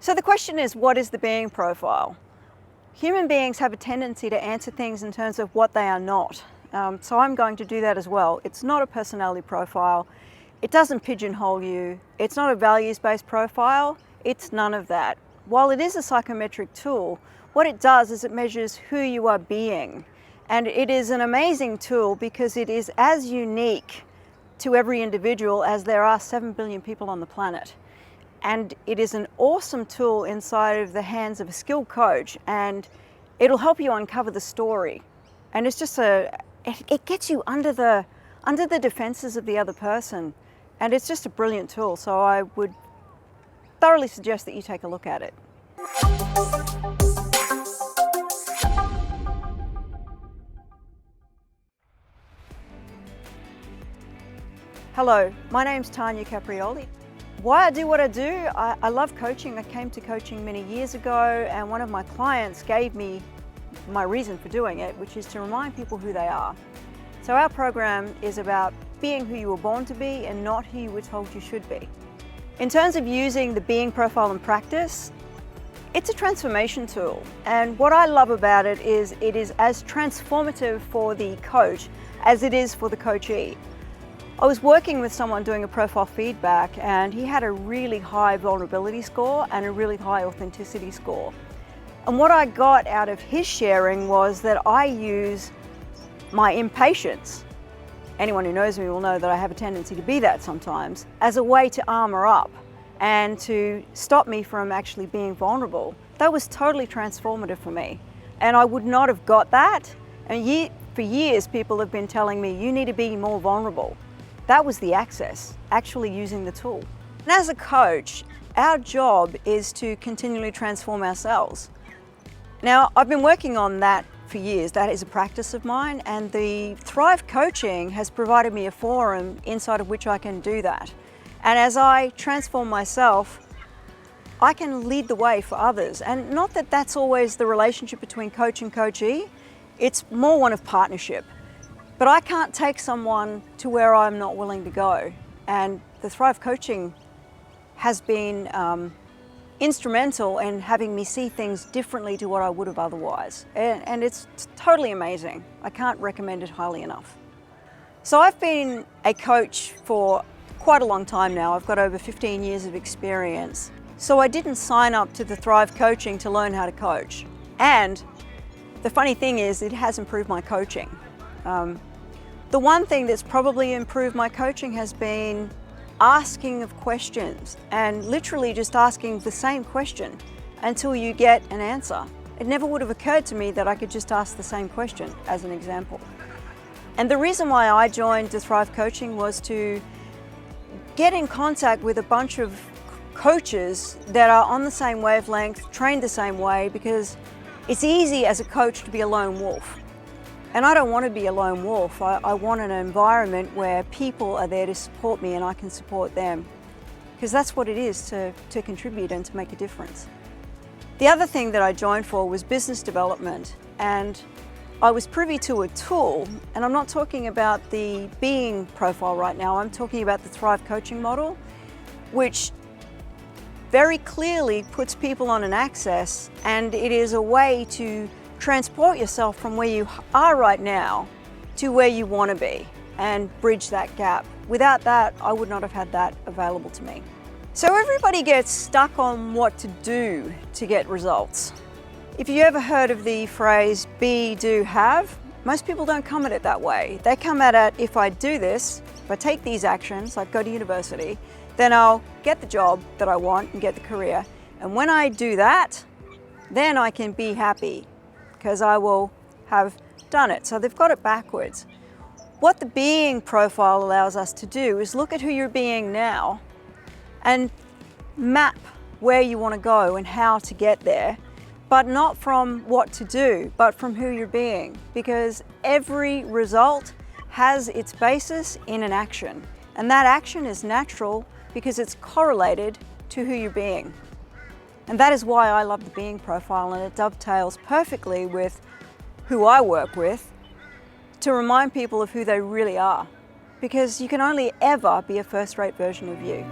So the question is, what is the being profile? Human beings have a tendency to answer things in terms of what they are not. So I'm going to do that as well. It's not a personality profile. It doesn't pigeonhole you. It's not a values-based profile. It's none of that. While it is a psychometric tool, what it does is it measures who you are being. And it is an amazing tool because it is as unique to every individual as there are 7 billion people on the planet. And it is an awesome tool inside of the hands of a skilled coach, and it'll help you uncover the story. And it's just it gets you under the defenses of the other person. And it's just a brilliant tool. So I would thoroughly suggest that you take a look at it. Hello, my name's Tanja Caprioli. Why I do what I do, I love coaching. I came to coaching many years ago, and one of my clients gave me my reason for doing it, which is to remind people who they are. So our program is about being who you were born to be and not who you were told you should be. In terms of using the being profile in practice, it's a transformation tool. And what I love about it is as transformative for the coach as it is for the coachee. I was working with someone doing a profile feedback, and he had a really high vulnerability score and a really high authenticity score. And what I got out of his sharing was that I use my impatience, anyone who knows me will know that I have a tendency to be that sometimes, as a way to armor up and to stop me from actually being vulnerable. That was totally transformative for me. And I would not have got that. And for years, people have been telling me, you need to be more vulnerable. That was the access, actually using the tool. And as a coach, our job is to continually transform ourselves. Now, I've been working on that for years. That is a practice of mine, and the Thrive Coaching has provided me a forum inside of which I can do that. And as I transform myself, I can lead the way for others. And not that that's always the relationship between coach and coachee, it's more one of partnership. But I can't take someone to where I'm not willing to go. And the Thrive Coaching has been instrumental in having me see things differently to what I would have otherwise. And it's totally amazing. I can't recommend it highly enough. So I've been a coach for quite a long time now. I've got over 15 years of experience. So I didn't sign up to the Thrive Coaching to learn how to coach. And the funny thing is, it has improved my coaching. The one thing that's probably improved my coaching has been asking of questions, and literally just asking the same question until you get an answer. It never would have occurred to me that I could just ask the same question, as an example. And the reason why I joined the Thrive Coaching was to get in contact with a bunch of coaches that are on the same wavelength, trained the same way, because it's easy as a coach to be a lone wolf. And I don't want to be a lone wolf. I want an environment where people are there to support me and I can support them. Because that's what it is to contribute and to make a difference. The other thing that I joined for was business development. And I was privy to a tool, and I'm not talking about the being profile right now, I'm talking about the Thrive Coaching model, which very clearly puts people on an axis, and it is a way to transport yourself from where you are right now to where you want to be and bridge that gap. Without that, I would not have had that available to me. So everybody gets stuck on what to do to get results. If you ever heard of the phrase be, do, have, most people don't come at it that way. They come at it, if I do this, if I take these actions, like go to university, then I'll get the job that I want and get the career. And when I do that, then I can be happy, because I will have done it. So they've got it backwards. What the being profile allows us to do is look at who you're being now and map where you want to go and how to get there, but not from what to do, but from who you're being, because every result has its basis in an action. And that action is natural because it's correlated to who you're being. And that is why I love the being profile, and it dovetails perfectly with who I work with to remind people of who they really are. Because you can only ever be a first-rate version of you.